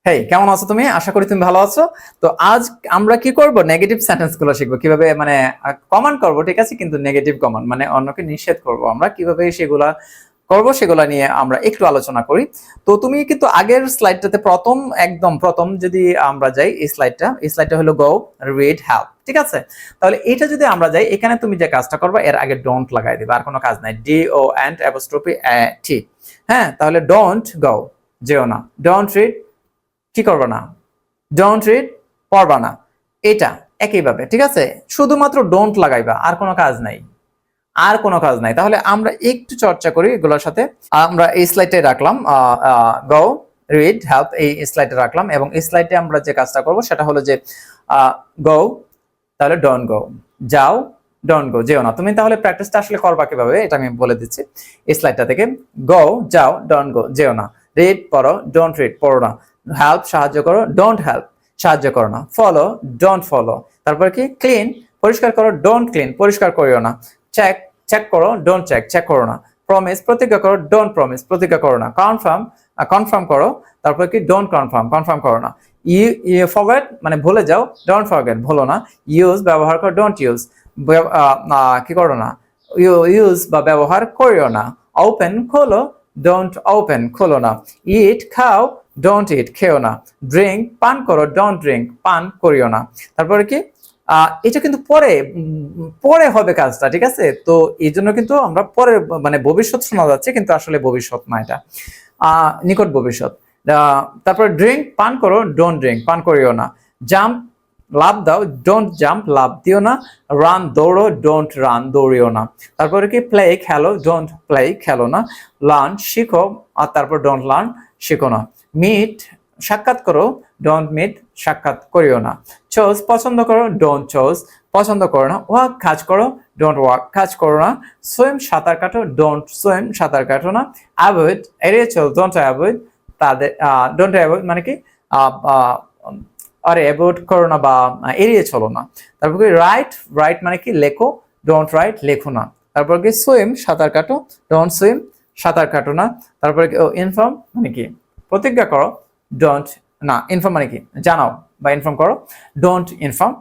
হেই, কেমন আছো তুমি? আশা করি তুমি ভালো আছো। তো আজ আমরা কি করব, নেগেটিভ সেন্টেন্স গুলো শিখবো, কিভাবে মানে কমান্ড করব, ঠিক আছে, কিন্তু নেগেটিভ কমান্ড মানে অন্যকে নিষেধ করব, আমরা কিভাবে সেগুলা করব সেগুলা নিয়ে আমরা একটু আলোচনা করি। তো তুমি কিন্তু আগের স্লাইডটাতে একদম প্রথম যদি আমরা যাই, এই স্লাইডটা হলো গো রিড হেল্প, ঠিক আছে। তাহলে এটা যদি আমরা যাই, এখানে তুমি যে কাজটা করবে, এর আগে ডোন্ট লাগাই দিবে, আর কোনো কাজ নাই, D O and apostrophe T. হ্যাঁ, তাহলে ডোন্ট গো, যেও না। ডোন্ট রিড, কি করবে না, ডোন্ট রিড, পড়বা না। এটা একইভাবে, ঠিক আছে, শুধুমাত্র ডোন্ট লাগাইবা, আর কোনো কাজ নাই, আর কোনো কাজ নাই। তাহলে আমরা একটু চর্চা করি এগুলোর সাথে। আমরা এই স্লাইডে রাখলাম গো রিড হেল্প, এই স্লাইডে রাখলাম, এবং এই স্লাইডে আমরা যে কাজটা করব সেটা হলো যে গো, তাহলে ডোন্ট গো, যাও, ডোন্ট গো, যেও না। তুমি তাহলে প্র্যাকটিসটা আসলে করবা কিভাবে, এটা আমি বলে দিচ্ছি এই স্লাইডটা থেকে। গো, যাও, ডোন্ট গো, যেও না। রিড, পড়ো, ডোন্ট রিড, পড়ো না। হেল্প, সাহায্য করো, ডোন্ট হেল্প, সাহায্য করো না। Follow, don't follow. তারপর কি, ক্লিন, পরিষ্কার করো, ডোন্ট ক্লিন, পরিষ্কার করিও না। চেক, চেক করো, ডোন্ট চেক, চেক করো না। প্রমিস, প্রতিজ্ঞা করো, ডোন্ট প্রমিস, প্রতিজ্ঞা করো না। কনফার্ম, কনফার্ম করো, তারপর কি, ডোন্ট কনফার্ম, কনফার্ম করো না। ফরগেট মানে ভুলে যাও, ডোন্ট ফরগেট, ভুলো না। ইউজ, ব্যবহার করো, ডোন্ট ইউজ, কি করো না, ইউজ বা ব্যবহার করিও না। ওপেন, খোলো, ডোন্ট ওপেন, খোলো না। ইট, খাও, ডোন্ট ইট, খেও না। ড্রিঙ্ক, পান করো, ডোন্ট ড্রিঙ্ক, পান করিও না। তারপরে কি, এটা কিন্তু পরে পরে হবে কাজটা, ঠিক আছে। তো এই জন্য কিন্তু আমরা পরে মানে ভবিষ্যৎ শোনা যাচ্ছে, কিন্তু আসলে ভবিষ্যৎ না, এটা নিকট ভবিষ্যৎ। তারপর ড্রিঙ্ক, পান করো, ডোন্ট ড্রিঙ্ক, পান করিও না। জাম্প, লাভ দাও, ডোন্ট জাম্প, লাভ দিও না। রান, দৌড়ো, ডোন্ট রান, দৌড়িও না। তারপরে কি, প্লে, খেলো, ডোন্ট প্লে, খেলো না। লার্ন, শিখো, আর তারপর ডোন্ট লার্ন, শিখো না। মিট, সাক্ষাৎ করো, ডোন্ট মিট, সাক্ষাৎ করিও না। চোজ, পছন্দ করো, ডোন্ট চোজ, পছন্দ করো না। ওয়াক, কাজ করো, ডোন্ট ওয়াক, কাজ করো না। সুইম, সাঁতার কাটো, ডোন্ট সুইম, সাঁতার কাটো না। অ্যাভয়েড, এড়িয়ে চল, ডোন্ট অ্যাভয়েড, তাদের ডোন্ট অ্যাভয়েড মানে কি, আরে অ্যাভয়েড করো না বা এড়িয়ে চলো না। তারপর কি, রাইট, রাইট মানে কি, লেখো, ডোন্ট রাইট, লেখো না। তারপর কি, সুইম, সাঁতার কাটো, ডোন্ট সুইম, সাঁতার কাটো না। তারপরে কি, ইনফর্ম মানে কি, প্রতিজ্ঞা করো, ডোন্ট, না, ইনফর্ম মানে কি, জানাও বা ইনফর্ম করো, ডোন্ট ইনফর্ম,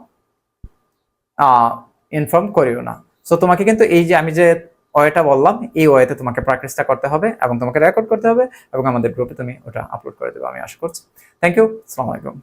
ইনফর্ম করিও না। সো তোমাকে কিন্তু এই যে আমি যে ওয়েটা বললাম, এই ওয়েতে তোমাকে প্র্যাকটিসটা করতে হবে, এবং তোমাকে রেকর্ড করতে হবে, এবং আমাদের গ্রুপে তুমি ওটা আপলোড করে দেবে, আমি আশা করছি। থ্যাংক ইউ, আসসালামু আলাইকুম।